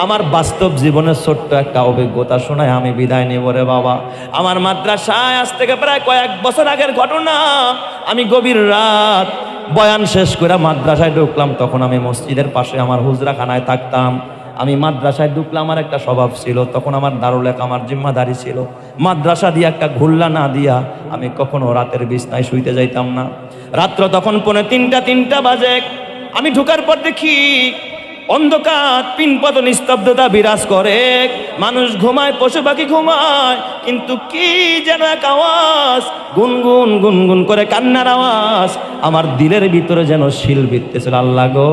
আমার বাস্তব জীবনের ছোট্ট একটা অভিজ্ঞতা শোনায় আমি বিদায় নেব রে বাবা। আমার মাদ্রাসায় আজ থেকে প্রায় কয়েক বছর আগের ঘটনা। আমি গভীর রাত বয়ান শেষ করে মাদ্রাসায় ঢুকলাম। তখন আমি মসজিদের পাশে আমার হুজরাখানায় থাকতাম। আমি মাদ্রাসায় ঢুকলাম, আমার একটা স্বভাব ছিল, তখন আমার দারুল আমার জিম্মাদারি ছিল। মাদ্রাসা দিয়ে একটা ঘুল্লা না দিয়া আমি কখনো রাতের বিছনায় শুইতে যাইতাম না। রাত্র তখন 2:45 বাজে। আমি ঢুকার পর দেখি অন্ধকার, পিনপত নিস্তব্ধতা বিরাজ করে। মানুষ ঘুমায়, পশু পাখি ঘুমায়, কিন্তু কি যেন এক আওয়াজ, গুনগুন গুনগুন করে কান্নার আওয়াজ আমার দিলের ভিতরে যেন শিল বিঁধতেছিল। আল্লাহ গো,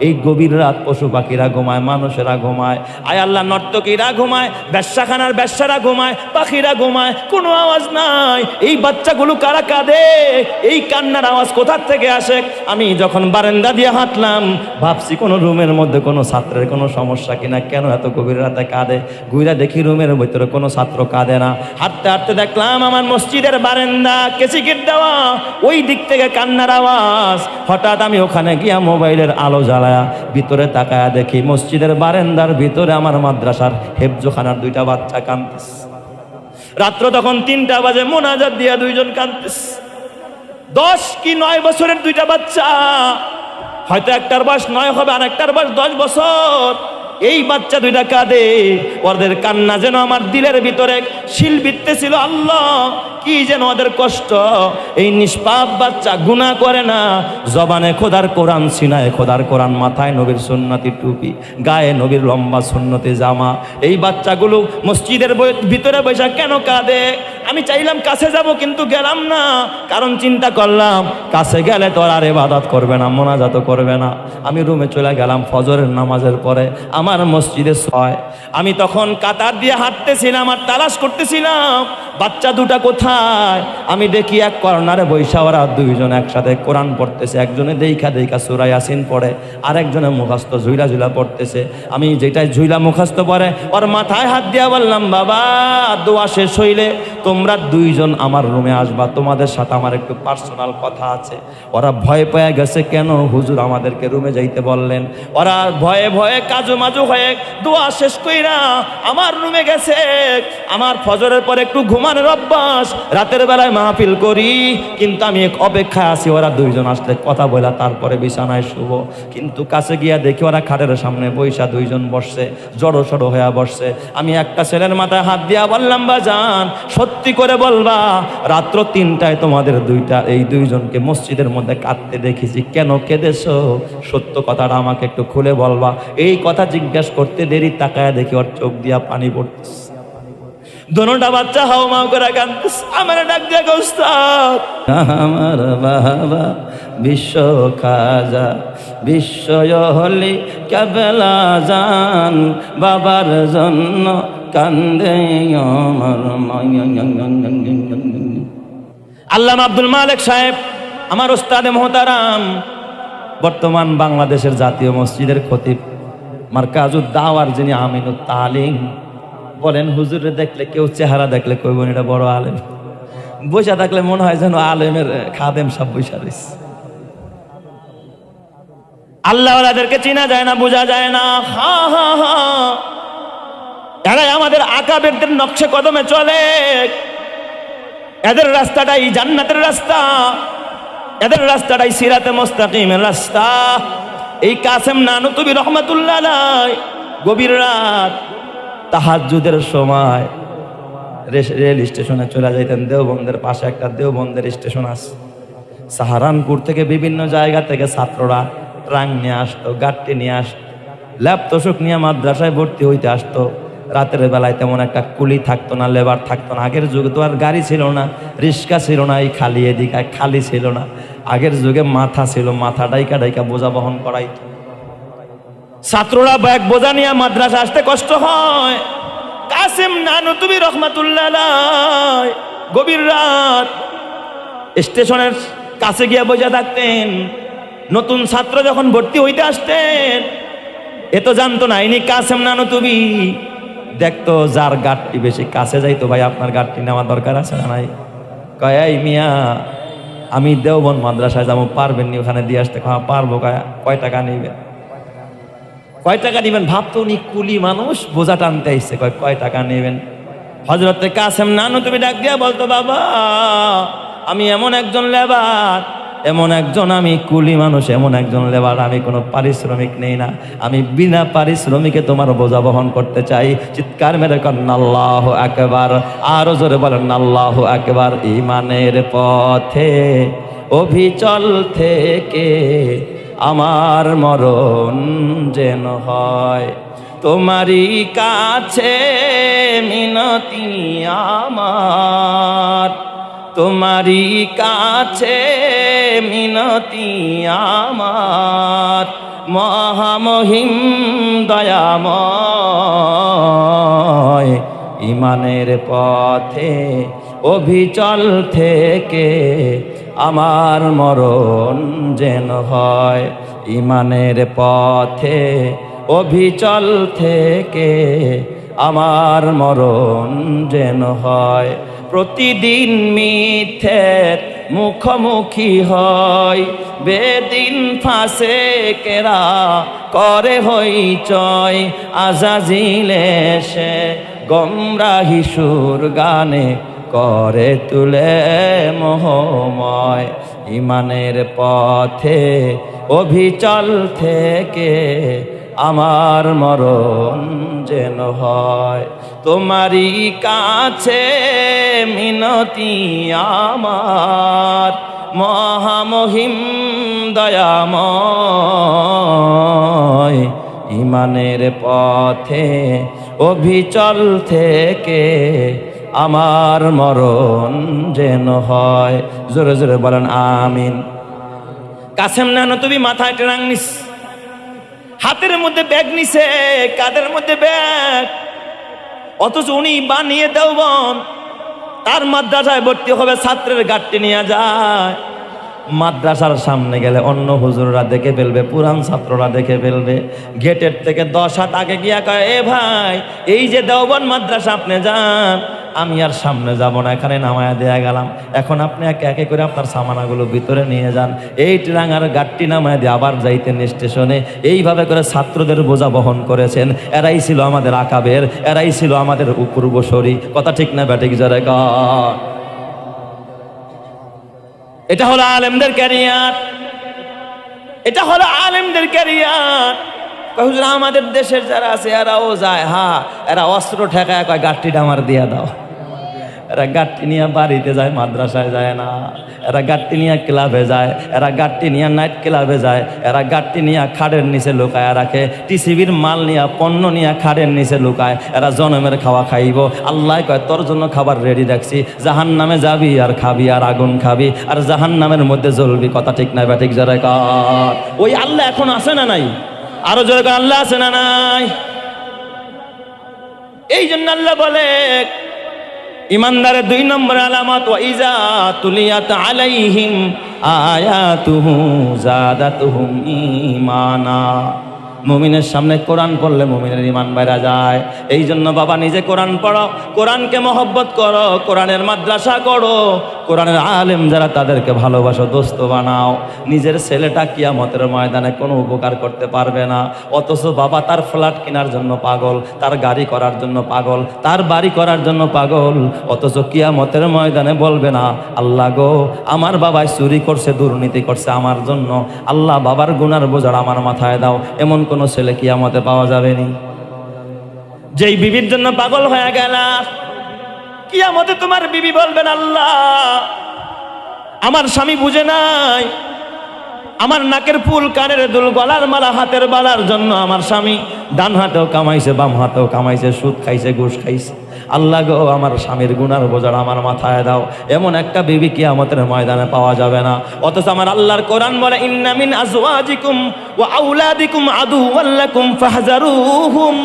এই গভীর রাত পশু পাখিরা ঘুমায়, মানুষেরা ঘুমায়, আয় আল্লাহ নর্তকীরা ঘুমায়, ব্যবসাখানার ব্যবসারা ঘুমায়, পাখিরা ঘুমায়, কোনো আওয়াজ নাই। এই বাচ্চাগুলো কারা কাঁদে? এই কান্নার আওয়াজ কোথা থেকে আসে? আমি যখন বারান্দা দিয়ে হাঁটলাম ভাবছি কোনো রুমের মধ্যে কোনো ছাত্রের কোনো সমস্যা কিনা, কেন এত গভীর রাতে কাঁদে। ঘুরে দেখি রুমের ভিতরে কোনো ছাত্র কাঁদে না। হাঁটতে হাঁটতে দেখলাম আমার মসজিদের বারান্দা কেসি গেট দেওয়া, ওই দিক থেকে কান্নার আওয়াজ। হঠাৎ আমি ওখানে গিয়া মোবাইলের আলো জ্বালায়া ভিতরে তাকায়া দেখি মসজিদের বারান্দার ভিতরে আমার মাদ্রাসার হেফজোখানার 2টা বাচ্চা কাঁদতেছে। রাত্র তখন 3টা বাজে, মোনাজাত দিয়া 2জন কাঁদতেছে। 10 কি 9 বছরের 2টা বাচ্চা, হয়তো একটার বয়স 9 হবে আর একটার বয়স 10 বছর। এই বাচ্চা 2টা কাঁদে, ওদের কান্না যেন আমার দিলের ভিতরে শিল বিঁধতেছিল। আল্লাহ, কি যেন ওদের কষ্ট। এই নিষ্পাপ বাচ্চা গুনাহ করে না, জবানে খোদার কোরআন, সিনায় খোদার কোরআন, মাথায় নবীর সুন্নতি টুপি, গায়ে নবীর লম্বা সুন্নতি জামা। এই বাচ্চাগুলো মসজিদের ভিতরে বসে কেন কাঁদে? আমি চাইলাম কাছে যাব, কিন্তু গেলাম না। কারণ চিন্তা করলাম কাছে গেলে তো আর ইবাদত করবে না, মোনাজাত করবে না। আমি রুমে চলে গেলাম ফজরের নামাজের পরে। আমার মসজিদে 6। আমি তখন কাতার দিয়ে হাঁটতেছিলাম আর তালাশ করতেছিলাম বাচ্চা 2টা কোথায়। আমি দেখি এক কর্নারে বৈশা ওরা 2জন একসাথে কোরআন পড়তেছে। একজনে দেখা সূরা ইয়াসিন পড়ে, আর একজনে মুখস্থ ঝুইলা ঝুইলা পড়তেছে। আমি যেটাই ঝুইলা মুখস্থ পড়ে ওর মাথায় হাত দিয়া বললাম, বাবা দোয়া শেষ হইলে তোমরা 2জন আমার রুমে আসবা, তোমাদের সাথে আমার একটু পার্সোনাল কথা আছে। ওরা ভয় পেয়ে গেছে, কেন হুজুর আমাদেরকে রুমে যাইতে বললেন। ওরা ভয়ে ভয়ে কাজু মাজু হয়ে দোয়া শেষ কইরা আমার রুমে গেছে। আমার ফজরের পর একটু ঘুমানোর অভ্যাস, রাতের বেলায় মাহফিল করি, কিন্তু আমি অপেক্ষায় আছি ওরা 2জন আসলে কথা বলা তারপরে বিছানায় শুব। কিন্তু কাছে গিয়া দেখি ওরা খাটের সামনে বৈশা 2জন বসছে, জড়ো সড়ো হয়ে বসছে। আমি একটা ছেলের মাথায় হাত দিয়া বললাম, বাজান সত্যি করে বলবা রাত্র 3টায় তোমাদের এই 2জনকে মসজিদের মধ্যে কাঁদতে দেখেছি, কেন কেঁদেছো? সত্য কথাটা আমাকে একটু খুলে বলবা। এই কথা জিজ্ঞাসা করতে দেরি, তাকায়া দেখি ওর চোখ দিয়া পানি পড়তেছে। দোনোটা বাচ্চা হাও মাও করে কাঁদতেছে। আমার ডাক দিয়া উস্তাদ, আমার বাবা বিশ্ব খাজা বিশ্বয় হলি কেবলা জান, বাবার জন্য কান্দে আমার মায়া। আল্লামা আব্দুল মালেক সাহেব আমার ওস্তাদে মোহতারাম, বর্তমান বাংলাদেশের জাতীয় মসজিদের খতিব, মারকাজুদ দাওয়ার যিনি আমিনুত তালিম, বলেন হুজুরে দেখলে কেউ চেহারা দেখলে কইবেন এটা বড় আলেম, বসে থাকলে মনে হয় যেন আলেমের খাদেম সব বসে রয়েছে। আল্লাহওয়ালাদেরকে চেনা যায় না, বোঝা যায় না। হা হা হা, এরাই আমাদের আকাবেরদের নকশে কদমে চলে। এদের রাস্তাটাই জান্নাতের রাস্তা, এদের রাস্তাটাই সিরাতে মুস্তাকিমের রাস্তা। এই কাসেম নানুতুবি রহমাতুল্লাহ আলাইহি গভীর রাত তাহাজ্জুদের সময় রেল স্টেশনে চলে যাইতেন। দেওবন্দের পাশে একটা দেওবন্দের স্টেশন আছে। সাহারানপুর থেকে বিভিন্ন জায়গা থেকে ছাত্ররা ট্রাং নিয়ে আসতো, গাড়ি নিয়ে আসতো, ল্যাব তোষক নিয়ে মাদ্রাসায় ভর্তি হইতে আসতো। রাতের বেলায় তেমন একটা কুলি থাকতো না, লেবার থাকতো না। আগের যুগে তো আর গাড়ি ছিল না, রিক্সা ছিল না, এই খালি এদিকে খালি ছিল না। আগের যুগে মাথা ছিল, মাথা ডাইকা ডাইকা বোঝা বহন করাইতো। ছাত্ররা ব্যাগ বোঝা নিয়ে মাদ্রাসা আসতে কষ্ট হয়। কাসেম নানুতুবি রহমাতুল্লাহ আলাইহি গভীর রাত স্টেশনের কাছে গিয়ে বসে থাকতেন। নতুন ছাত্র যখন ভর্তি হইতে আসতেন, এ তো জানতো না ইনি কাসেম নানুতুবি। দেখতো যার গাড়টি বেশি কাছে যাইতো, ভাই আপনার গাড়টি নেওয়ার দরকার আছে না নাই? কয় এই মিয়া আমি দেওবন্দ মাদ্রাসায় যাবো, পারবেন নি ওখানে দিয়ে আসতে? পারবো। কয় টাকা নিবেন? কয় টাকা নেবেন? ভাবতো উনি কুলি মানুষ, বোঝা টানতে আসছে, কয় টাকা নেবেন? হযরতে কাসেম নানতুবি ডাক দিয়া বলতো, বাবা আমি এমন একজন লেবার, এমন একজন আমি কুলি মানুষ, এমন একজন লেবার, আমি কোনো পারিশ্রমিক নেই না, আমি বিনা পারিশ্রমিকে তোমার বোঝা বহন করতে চাই। চিৎকার মেরে করেন আল্লাহু আকবার, আরো জোরে বলেন আল্লাহু আকবার। ঈমানের পথে অভিচল থেকে আমার মরণ যেন হয়, তোমারই কাছে মিনতি আমার, তোমারই কাছে মিনতি আমার, মহামহিম দয়াময়। ঈমানের পথে অভিচল থেকে আমার মরণ যেন হয়, ঈমানের পথে অভিচল থেকে আমার মরণ যেন হয়। প্রতিদিন মিথ্যের মুখোমুখি হয়, বেদিন ফাঁসে কেরা করে হইচয়, আজাজিলে সে গমরাহি সুর গানে করে তুলে মোহময়। ঈমানের পথে অভিচল থেকে আমার মরণ যেন হয়, তোমারই কাছে মিনতি আমার, মহামহিম দয়াময়। ঈমানের পথে অভিচল থেকে আমার মরণ যেন হয়। জোরে জোরে বলেন আমিন। কাসেম নানতুবি মাথায় ট্রাং নিস, হাতের মধ্যে ব্যাগ নিছে, কাঁধের মধ্যে ব্যাগ, অথচ উনি বানিয়ে দেওবন তার মাদ্রাসায় ভর্তি হবে, ছাত্রের গাড়টি নিয়ে যায়। মাদ্রাসার সামনে গেলে অন্য হুজুররা দেখে ফেলবে, পুরান ছাত্ররা দেখে ফেলবে। গেটের থেকে 10 হাত আগে গিয়া কয়, এ ভাই এই যে দেওবন মাদ্রাসা আপনি যান, আমি আর সামনে যাব না, এখানে নামায়া দেয়া গেলাম, এখন আপনি একে একে করে আপনার সামানাগুলো ভিতরে নিয়ে যান। এই ট্রাঙ্গার গাড়টি নামায়া দিয়ে আবার যাইতেন স্টেশনে। এইভাবে করে ছাত্রদের বোঝা বহন করেছেন। এরাই ছিল আমাদের আকাবের, এরাই ছিল আমাদের পূর্বসূরি। কথা ঠিক না ব্যাটিক যারা কা, এটা হলো আলেমদের ক্যারিয়ার, এটা হলো আলেমদের ক্যারিয়ার। হুজুর আমাদের দেশের যারা আছে এরাও যায়, হ্যাঁ এরা অস্ত্র ঠেকায় কয় গাড়টিটা আমার দিয়া দাও। এরা গাড়টি নিয়ে বাড়িতে যায়, মাদ্রাসায় যায় না। এরা গাড়টি নিয়ে ক্লাবে যায়, এরা গাড়টি নিয়ে নাইট ক্লাবে যায়, এরা গাড়টি নিয়ে খাড়ের নিচে লুকায় রাখে, টিসিবির মাল নিয়ে পণ্য নিয়ে খাড়ের নিচে লুকায়। এরা জনমের খাওয়া খাইব। আল্লাহ কয় তোর জন্য খাবার রেডি রাখছি, জাহান নামে যাবি আর খাবি আর আগুন খাবি আর জাহান নামের মধ্যে জ্বলবি। কথা ঠিক নাই ব্যাঠিক যারা কার, ওই আল্লাহ এখন আছে না নাই? আরো জোরে আল্লাহ আছে না নাই? এই জন্য আল্লাহ বলে ইমানদারের 2 নম্বর আলামত, ওয়া ইজা তুলিয়াত আলাইহিম আয়াতুহু যাদাতুহুম ঈমানা। মুমিনের সামনে কোরআন পড়লে মুমিনের ঈমান বেড়ে যায়। এই জন্য বাবা নিজে কোরআন পড়ো, কোরআনকে মহব্বত করো, কোরআনের মাদ্রাসা করো, কোরআনের আলেম যারা তাদেরকে ভালোবাসো, দোস্ত বানাও। নিজের ছেলেটা কিয়ামতের ময়দানে কোনো উপকার করতে পারবে না, অথচ বাবা তার ফ্ল্যাট কেনার জন্য পাগল, তার গাড়ি করার জন্য পাগল, তার বাড়ি করার জন্য পাগল, অথচ কিয়ামতের ময়দানে বলবে না আল্লাহ গো আমার বাবাই চুরি করছে, দুর্নীতি করছে আমার জন্য, আল্লাহ বাবার গুনার বোঝার আমার মাথায় দাও। এমন কোন ছেলে কিয়ামতে পাওয়া যাবে না। যেই বিবির জন্য পাগল হয়ে গেল, কিয়ামতে তোমার বিবি বলবেন আল্লাহ আমার স্বামী বুঝে নাই, আমার নাকের ফুল, কানের দুল, গলার মালা, হাতের বালার জন্য আমার স্বামী ডান হাতেও কামাইছে, বাম হাতেও কামাইছে, সুদ খাইছে, ঘুষ খাইছে। আল্লাহ গো আমার স্বামীর গুনার বোঝার আমার মাথায় দাও। এমন একটা বিবি কিয়ামতের ময়দানে পাওয়া যাবে না। অথচ আমার আল্লাহর কোরআন বলে ইন্না মিন আজওয়াজিকুম ওয়া আওলাদিকুম আদুওয়াল লাকুম ফাহজারুহুম।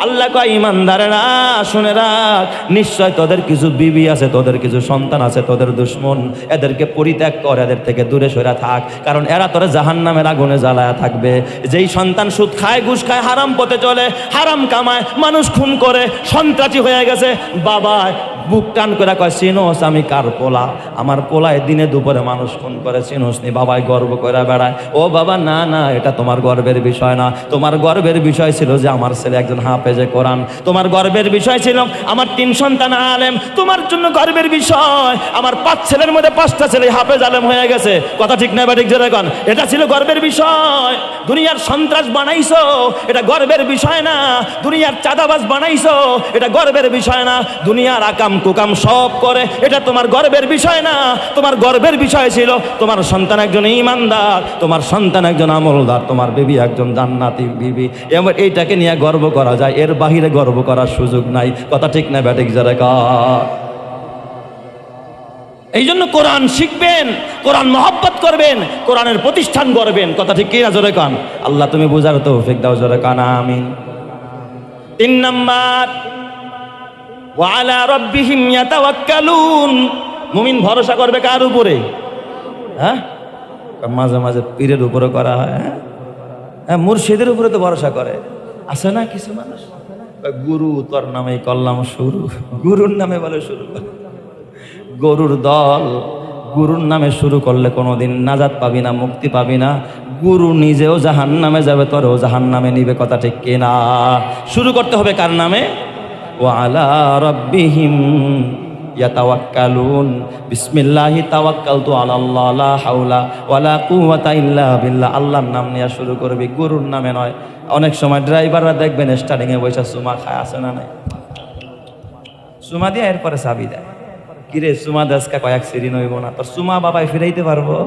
আল্লাহ কয় ঈমানদারেরা শুনে রাখ, নিশ্চয় তোদের কিছু বিবি আছে, তোদের কিছু সন্তান আছে, তোদের দুশমন, এদেরকে পরিত্যাগ কর, এদের থেকে দূরে সরে থাক, কারণ এরা তোরে জাহান্নামের আগুনে জ্বালায়া থাকবে। যেই সন্তান সুদ খায়, ঘুষ খায়, হারাম পথে চলে, হারাম কামায়, মানুষ খুন করে, সন্ত্রাসী হয়ে গেছে, বাবা বুক টান করে কয়, চিনোস আমি কার পোলা? আমার পোলায় দিনে দুপুরে মানুষ ফোন করে, চিনোস নি? বাবাই গর্ব করে বেড়ায়। ও বাবা, না না, এটা তোমার গর্বের বিষয় না। তোমার গর্বের বিষয় ছিল যে আমার ছেলে একজন হাফেজে কোরআন। তোমার গর্বের বিষয় ছিল আমার 3 সন্তান আলেম। তোমার জন্য গর্বের বিষয় আমার 5 ছেলের মধ্যে 5টা ছেলে হাফেজ আলেম হয়ে গেছে। কথা ঠিক না বা ঠিক জোরে কোন? এটা ছিল গর্বের বিষয়। দুনিয়ার সন্ত্রাস বানাইছো, এটা গর্বের বিষয় না। দুনিয়ার চাঁদাবাজ বানাইছো, এটা গর্বের বিষয় না। দুনিয়ার আকাম কুকাম সব করে, এটা তোমার গর্বের বিষয় না। তোমার গর্বের বিষয় ছিল তোমার সন্তান একজন ঈমানদার, তোমার সন্তান একজন আমলদার, তোমার বিবি একজন জান্নাতি বিবি। এবার এইটাকে নিয়ে গর্ব করা যায়, এর বাহিরে গর্ব করার সুযোগ নাই। কথা ঠিক না ব্যাটিক যারা কর। এই জন্য কোরআন শিখবেন, কোরআন মহব্বত করবেন, কোরআনের প্রতিষ্ঠান করবেন। কথা ঠিক কি না জোরে কান? আল্লাহ তুমি বুঝার তৌফিক দাও, জোরে কান আমিন। 3 নাম্বার, ওয়া আলা রাব্বিহিম ইয়াতাওয়াক্কালুন। মুমিন ভরসা করবে কার উপরে? হ্যাঁ, মাঝে মাঝে পীরের উপরে করা হয়, হ্যাঁ, মুর্শিদের উপরে তো ভরসা করে। আছে না কিছু মানুষ, গুরু তোর নামে করলাম শুরু, গুরুর নামে বলে শুরু করে। গরুর দল, গুরুর নামে শুরু করলে কোনোদিন নাজাত পাবি না, মুক্তি পাবি না। গুরু নিজেও জাহান্নামে যাবে, তোরও জাহান্নামে নিবে। কথা ঠিক কিনা? শুরু করতে হবে কার নামে? ওয়া আলা রাব্বিহিম ইয়াতাওয়াক্কালুন। বিসমিল্লাহি তাওয়াক্কালতু আলাল্লাহ লা হাওলা ওয়ালা কুওয়াতা ইল্লা বিল্লাহ। আল্লাহর নাম নিয়ে শুরু করবি, গুরুর নামে নয়। অনেক সময় ড্রাইভাররা দেখবেন স্টার্টিং এ বসে সুমা খায়, আছে না নাই? সুমা দিয়ে এরপরে চাবি দেয়। কিরে সুমা দাসকা কয়েক সিঁড়ি নইব না, তোর সুমা বাবাই ফিরাইতে পারবো?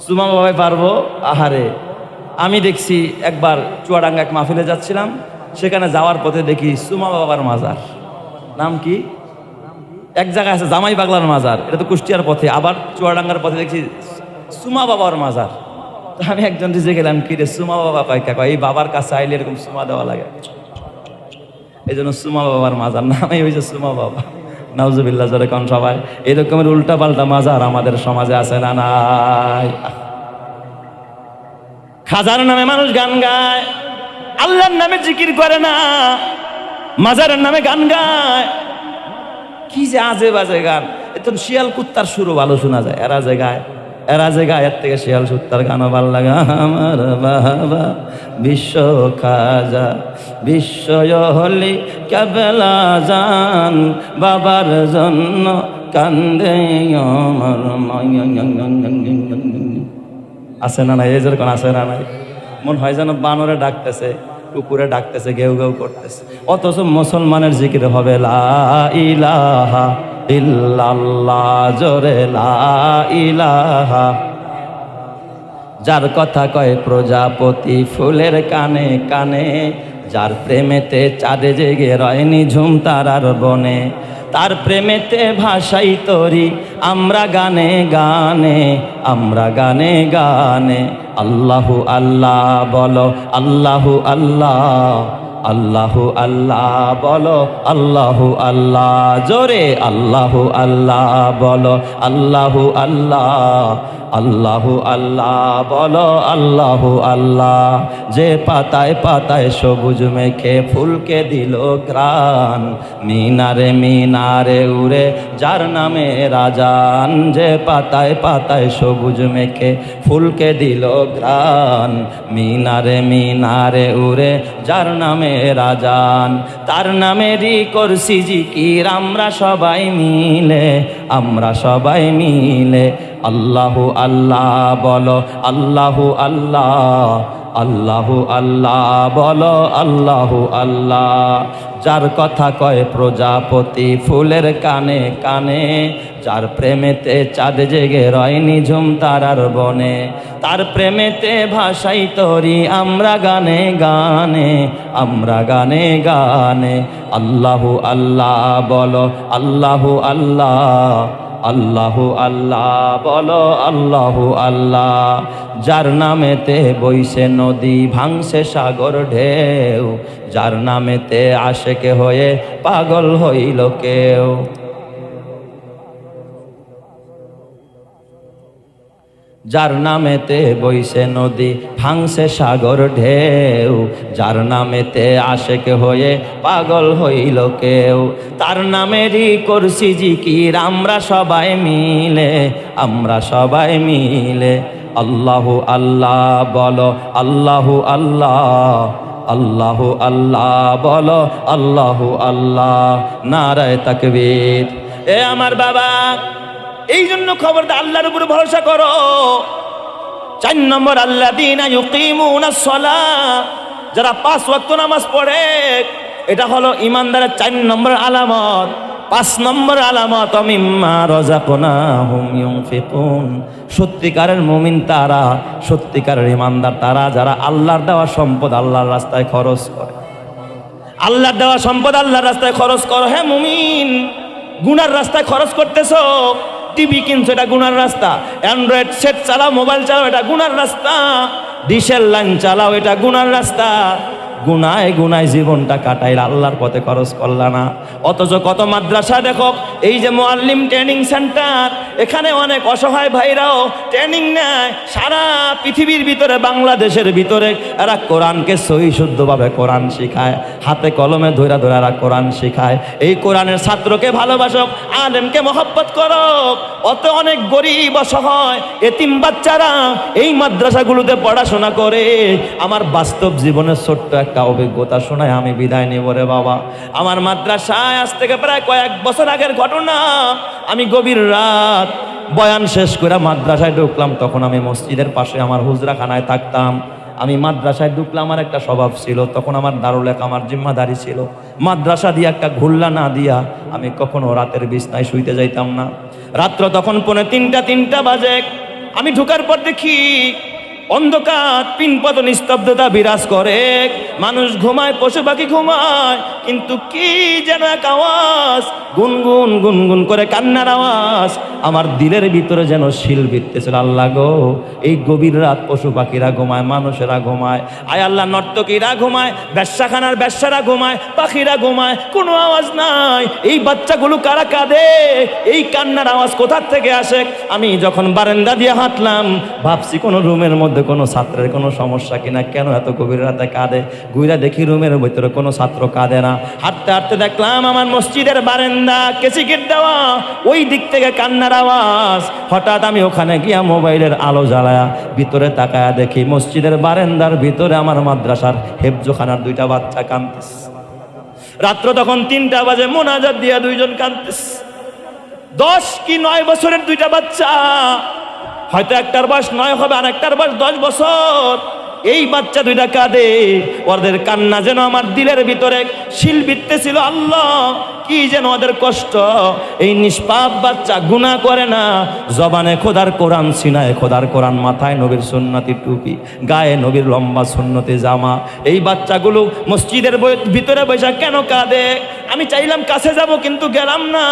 সুমা বাবাই পারবো? আহারে, আমি দেখছি একবার চুয়াডাঙ্গা এক মাহফিলে যাচ্ছিলাম, সেখানে যাওয়ার পথে দেখি সুমা বাবার মাজার। নাম কি? এক জায়গায় আছে জামাই পাগলার মাজার, এটা তো কুষ্টিয়ার পথে। আবার চুয়াডাঙ্গার পথে দেখছি সুমা বাবার মাজার। তো আমি একজন দিতে গেলাম, কিরে সুমা বাবা কয়? কয় এই বাবার কাছে আইলে এরকম সুমা দেওয়া লাগে, এই জন্য সুমা বাবার মাজার নামই হয়েছে সুমা বাবা। নাউজুবিল্লাহ জোরে কোন সবাই? এরকমের উল্টা পাল্টা মাজার আমাদের সমাজে আছে না নাই? খাজার নামে মানুষ গান গায়, আল্লাহর নামে জিকির করে না, মাজারের নামে গান গায়। কি যে আজে বাজে গান! এত শিয়াল কুত্তার সুরও ভালো শোনা যায়। এরা যে গায়, এর থেকে শিয়াল কুত্তার গানও ভালো লাগে। আমার বাবা বিশ্ব খাজা বিশ্বয় হলি কেবলা জান, বাবার জন্য কান্দে আমার। আছে না নাই? এই যেরকম আছে না নাই? মন হয় যেন বানরে ডাকতেছে, কুকুরে ডাকতেছে, ঘেউ ঘেউ করতেছে। অথচ মুসলমানের জিকির হবে লা ইলাহা ইল্লাল্লাহ, জোরে লা ইলাহা। যার কথা কয় প্রজাপতি ফুলের কানে কানে, যার প্রেমেতে চাঁদে জেগে রয়নি ঝুম তারার বনে, তার প্রেমেতে ভাষাই তরি আমরা গানে গানে, আমরা গানে গানে। আল্লাহু আল্লাহ বলো, আল্লাহু আল্লাহ, আল্লাহু আল্লাহ বলো, আল্লাহু আল্লাহ, জোরে আল্লাহু আল্লাহ বলো, আল্লাহু আল্লাহ, আল্লাহু আল্লাহ বলো, আল্লাহু আল্লাহ। যে পাতায় পাতায় সবুজ মেখে ফুলকে দিল গ্রান, মিনারে মিনারে উড়ে যার নামে রাজান। যে পাতায় পাতায় সবুজ মেখে ফুলকে দিল গ্রান, মিনারে মিনারে উড়ে যার নামে রাজান। তার নামেরই করছি জিকির আমরা সবাই মিলে, আমরা সবাই মিলে। আল্লাহু আল্লাহ বলো, আল্লাহু আল্লাহ, আল্লাহু আল্লাহ বলো, আল্লাহু আল্লাহ। যার কথা কয় প্রজাপতি ফুলের কানে কানে, যার প্রেমেতে চাঁদ জেগে রয়নি ঝুম তারার বনে, তার প্রেমেতে ভাষাই তরি আমরা গানে গানে, আমরা গানে গানে। আল্লাহু আল্লাহ বলো, আল্লাহু আল্লাহ, আল্লাহু আল্লাহ বলো, আল্লাহু আল্লাহ। যার নামেতে বইছে নদী ভাঙছে সাগর ঢেউ, যার নামেতে আশেকে হয়ে পাগল হইল কেউ। যার নামেতে বইছে নদী ভাঙছে সাগর ঢেউ, যার নামেতে আশেক হয়ে পাগল হইল কেউ, তার নামেরই করছি জিকির আমরা সবাই মিলে, আমরা সবাই মিলে। আল্লাহু আল্লাহ বলো, আল্লাহু আল্লাহ, আল্লাহু আল্লাহ বলো, আল্লাহু আল্লাহ, নারায়ে তাকবীর। এ আমার বাবা, এই জন্য খবরদার আল্লাহর উপর ভরসা করো। 4 নম্বর, আল্লাযীনা ইউকিমুনাস সালাহ, যারা 5 ওয়াক্ত নামাজ পড়ে, এটা হলো ইমানদারের 4 নম্বর আলামত। 5 নম্বর আলামত, মিম্মা রাযাকনাহুম ইউনফিকুন, সত্যিকারের মুমিন তারা, সত্যিকারের ইমানদার তারা যারা আল্লাহর দেওয়া সম্পদ আল্লাহর রাস্তায় খরচ করে। আল্লাহর দেওয়া সম্পদ আল্লাহর রাস্তায় খরচ করো। হ্যাঁ মুমিন, গুনার রাস্তায় খরচ করতেছো, টিভি কিনছো, এটা গুনার রাস্তা। অ্যান্ড্রয়েড সেট চালাও, মোবাইল চালাও, এটা গুনার রাস্তা। ডিশেল লাইন চালাও, এটা গুনার রাস্তা। গুনায় গুনায় জীবনটা কাটাইল, আল্লাহর পথে খরচ করলা না। অথচ কত মাদ্রাসা দেখো, এই যে মুআল্লিম ট্রেনিং সেন্টার, এখানে অনেক অসহায় ভাইরাও ট্রেনিং নেয়। সারা পৃথিবীর ভিতরে, বাংলাদেশের ভিতরে এরা কোরআনকে সহি শুদ্ধভাবে কোরআন শিখায়, হাতে কলমে ধৈরা ধৈরা এরা কোরআন শিখায়। এই কোরআনের ছাত্রকে ভালোবাসো, আলেমকে মহব্বত করো। অত অনেক গরিব অসহায় এতিম বাচ্চারা এই মাদ্রাসাগুলোতে পড়াশোনা করে। আমার বাস্তব জীবনের ছোট্ট একটা অভিজ্ঞতা শোনায় আমি বিদায় নেব রে বাবা। আমার মাদ্রাসায় আজ থেকে প্রায় কয়েক বছর আগের ঘটনা। আমি গভীর রাত বয়ান শেষ করে মাদ্রাসায় ঢুকলাম। তখন আমি মসজিদের পাশে আমার হুজরাখানায় থাকতাম। আমি মাদ্রাসায় ঢুকলাম, আমার একটা স্বভাব ছিল, তখন আমার দারুল আমার জিম্মাদারি ছিল। মাদ্রাসা দিয়ে একটা ঘুল্লা না দিয়া আমি কখনো রাতের বিছনায় শুইতে যাইতাম না। রাত্র তখন 2:45 বাজে। আমি ঢুকার পর দেখি অন্ধকার, পিনপত নিস্তব্ধতা বিরাজ করে। মানুষ ঘুমায়, পশু পাখি ঘুমায়, কিন্তু কি যেন এক আওয়াজ, গুনগুন গুনগুন করে কান্নার আওয়াজ। আমার দিলের ভিতরে যেন শিল বিঁধতেছিল। আল্লাহ গো, এই গভীর রাত পশু পাখিরা ঘুমায়, মানুষেরা ঘুমায়, আয় আল্লাহ নর্তকীরা ঘুমায়, ব্যবসাখানার ব্যবসারা ঘুমায়, পাখিরা ঘুমায়, কোনো আওয়াজ নাই। এই বাচ্চাগুলো কারা কাঁদে? এই কান্নার আওয়াজ কোথার থেকে আসে? আমি যখন বারান্দা দিয়ে হাঁটলাম, ভাবছি কোনো রুমের মধ্যে কোনো ছাত্রের কোনো সমস্যা কিনা, কেন এত গভীর রাতে কাঁদে। ঘুরে দেখি রুমের ভিতরে কোনো ছাত্র কাঁদে না। হাঁটতে হাঁটতে দেখলাম আমার মসজিদের বারান্দা কেসি গেট দেওয়া, ওই দিক থেকে কান্নার আওয়াজ। হঠাৎ আমি ওখানে গিয়া মোবাইলের আলো জ্বালায়া ভিতরে তাকায়া দেখি মসজিদের বারান্দার ভিতরে আমার মাদ্রাসার হেফজোখানার 2টা বাচ্চা কাঁদতেছে। রাত্র তখন 3টা বাজে, মোনাজাত দিয়া 2জন কাঁদতেছে। 10 কি 9 বছরের 2টা বাচ্চা, হয়তো একটার বয়স 9 হবে আর একটার বয়স 10 বছর। এই বাচ্চা 2টা কাঁদে, ওদের কান্না যেন আমার দিলের ভিতরে শিল বিঁধতেছিল। আল্লাহ, কি যেন ওদের কষ্ট। এই নিষ্পাপ বাচ্চা গুনাহ করে না, জবানে খোদার কোরআন, সিনায় খোদার কোরআন, মাথায় নবীর সুন্নতি টুপি, গায়ে নবীর লম্বা সুন্নতি জামা। এই বাচ্চাগুলো মসজিদের ভিতরে বসে কেন কাঁদে? আমি চাইলাম কাছে যাব, কিন্তু গেলাম না।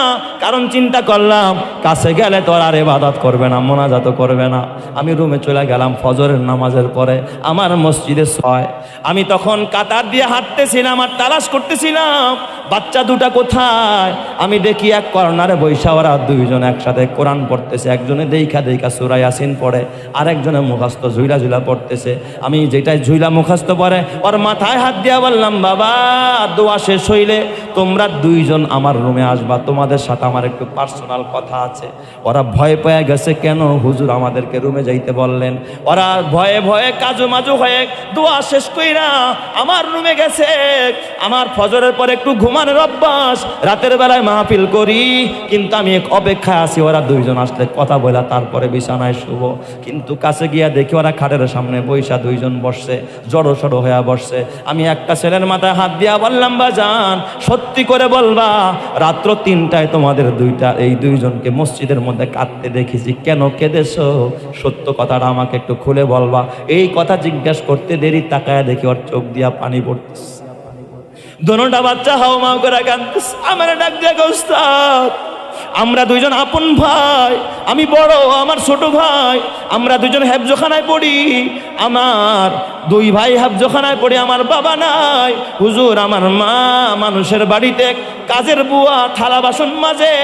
কারণ চিন্তা করলাম কাছে গেলে তো আর ইবাদত করবে না, মোনাজাত করবে না। আমি রুমে চলে গেলাম ফজরের নামাজের পরে। আমার মসজিদে 6। আমি তখন কাতার দিয়ে হাঁটতেছিলাম আর তালাশ করতেছিলাম বাচ্চা 2টা কোথায়। আমি দেখি এক কর্নারে বৈশা ওরা 2জন একসাথে কোরআন পড়তেছে। একজনে দেখা দেখা সূরা ইয়াসিন পড়ে, আর একজনে মুখস্থ ঝুইলা ঝুইলা পড়তেছে। আমি যেটাই ঝুইলা মুখস্থ পড়ে ওর মাথায় হাত দিয়া বললাম, বাবা দোয়া শেষ হইলে তোমরা 2জন আমার রুমে আসবা, তোমাদের সাথে আমার একটু পার্সোনাল কথা আছে। ওরা ভয় পেয়ে গেছে, কেন হুজুর আমাদেরকে রুমে যাইতে বললেন। ওরা ভয়ে ভয়ে কাজু মাজু হয়ে দোয়া শেষ কইরা আমার রুমে গেছে। আমার ফজরের পর একটু ঘুমানোর অভ্যাস, রাতের বেলায় মাহফিল করি, কিন্তু আমি অপেক্ষায় আছি ওরা 2জন আসলে কথা বলা তারপরে বিছানায় শুব। কিন্তু কাছে গিয়া দেখি ওরা খাটের সামনে বৈশা 2জন বসছে, জড়ো সড়ো হয়ে বসছে। আমি একটা ছেলের মাথায় হাত দিয়া বললাম, বাজান সত্যি করে বলবা, রাত্র 3টায় তোমাদের এই 2জনকে মসজিদের মধ্যে কাঁদতে দেখেছি, কেন কেঁদেছো? সত্য কথাটা আমাকে একটু খুলে বলবা। এই কথা জিজ্ঞাসা করতে দেরি, তাকায়া দেখি ওর চোখ দিয়া পানি পড়তেছে। দোনোটা বাচ্চা হাওমাও করে কাঁদতেছে। আমার ডাক দিয়া, উস্তাদ আমরা 2জন আপন ভাই, আমি বড়, আমার ছোট ভাই। আমরা দুজন হেফজখানায় পড়ি, আমার দুই ভাই হেফজখানায় পড়ি, আমার বাবা নাই। হুজুর আমার মা মানুষের বাড়িতে কাজের বুয়া, থালা বাসন মাজে।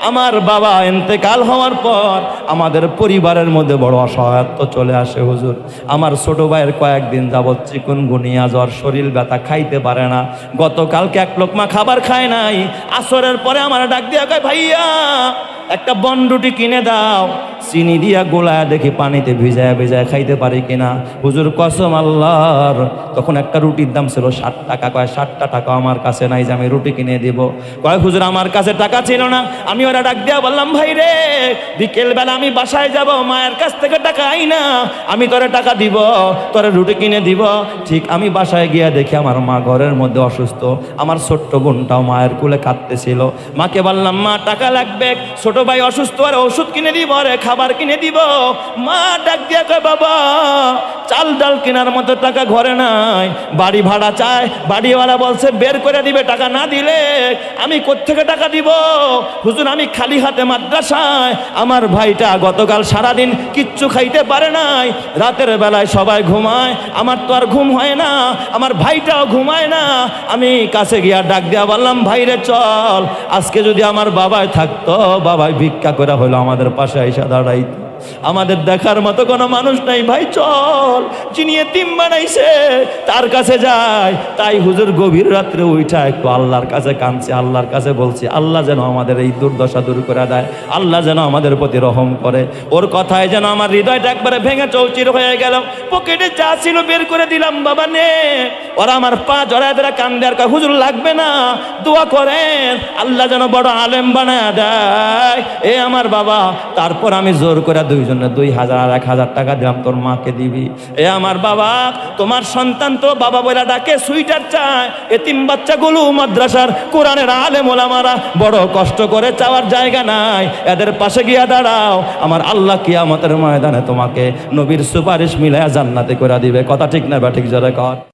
আমার বাবা ইন্তেকাল হওয়ার পর আমাদের পরিবারের মধ্যে বড় অসহায়ত্ব চলে আসে হুজুর। আমার ছোট ভাইয়ের কয়েকদিন যাবৎ চিকুনগুনিয়া জ্বর, শরীর ব্যথা, খাইতে পারে না। গতকালকে এক লোকমা খাবার খায় নাই। আসরের পরে আমার ডাক দিয়া কয়, ভাইয়া একটা বনরুটি কিনে দাও, চিনি দিয়া গোলায় দেখি পানিতে ভিজায় ভিজায় খাইতে পারি কিনা। হুজুর কসম আল্লাহর, তখন একটা রুটির দাম ছিল 60 টাকা। কয় 60টা টাকা আমার কাছে নাই যে আমি রুটি কিনে দিব। কয় হুজুর আমার কাছে টাকা ছিল না। আমি ওরা ডাক দিয়া বললাম, ভাই রে বিকেলবেলা আমি বাসায় যাব, মায়ের কাছ থেকে টাকা আই না, আমি তোরে টাকা দিব, তোরে রুটি কিনে দিব। ঠিক আমি বাসায় গিয়া দেখি আমার মা ঘরের মধ্যে অসুস্থ। আমার ছোট্ট বোনটাও মায়ের কোলে কাঁদতেছিল। মাকে বললাম, মা টাকা লাগবে, ছোট ভাই অসুস্থ, আর ওষুধ কিনে দিব, আরে খাবার কিনে দিব। মা ডাক দিয়া কয়, বাবা চাল ডাল কেনার মতো টাকা ঘরে নাই, বাড়ি ভাড়া চায়, বাড়িওয়ালা বলছে বের করে দিবে, টাকা না দিলে আমি কোত্থেকে টাকা দিব। হুজুর আমি খালি হাতে মাদ্রাসায়, আমার ভাইটা গতকাল সারাদিন কিচ্ছু খাইতে পারে নাই, রাতের বেলায় সবাই ঘুমায়, আমার তো আর ঘুম হয় না, আমার ভাইটাও ঘুমায় না। আমি কাছে গিয়া ডাক দিয়া বললাম, ভাইরে চল, আজকে যদি আমার বাবাই থাকতো, বাবাই ভিক্ষা করে হলো আমাদের পাশে আইসা দাঁড়াইতো। আমাদের দেখার মতো কোনো মানুষ নাই, ভাই চল, যিনি এতিম বানাইছে তার কাছে যাই। তাই হুজুর গভীর রাত্রে উঠা একটু আল্লাহর কাছে কাঁদছি, আল্লাহর কাছে বলছি, আল্লাহ যেন আমাদের এই দুর্দশা দূর করে দেয়, আল্লাহ যেন আমাদের প্রতি রহম করে। ওর কথায় যেন আমার হৃদয়টা একবারে ভেঙে চৌচির হয়ে গেল। পকেটে যা ছিল বের করে দিলাম, বাবা নে। ওরা আমার পা জড়ায় ধরে কান্দে আর কয়, হুজুর লাগবে না, দোয়া করেন আল্লাহ যেন বড় আলেম বানায় দেয়। এ আমার বাবা, তারপর আমি জোর করে দুইজনে 2000 আর 1000 টাকা দিলাম, তোর মাকে দিবি। এ আমার বাবা, তোমার সন্তান তো বাবা বলে ডাকে, সুইটার চায়। এতিম বাচ্চাগুলো মাদ্রাসার কোরআনের আলেম ওলামারা বড় কষ্ট করে, চাওয়ার জায়গা নাই, এদের পাশে গিয়া দাঁড়াও, আমার আল্লাহ কিয়ামতের ময়দানে তোমাকে নবীর সুপারিশ মিলায়া জান্নাতে করে দিবে। কথা ঠিক না বা ঠিক জোরে কর।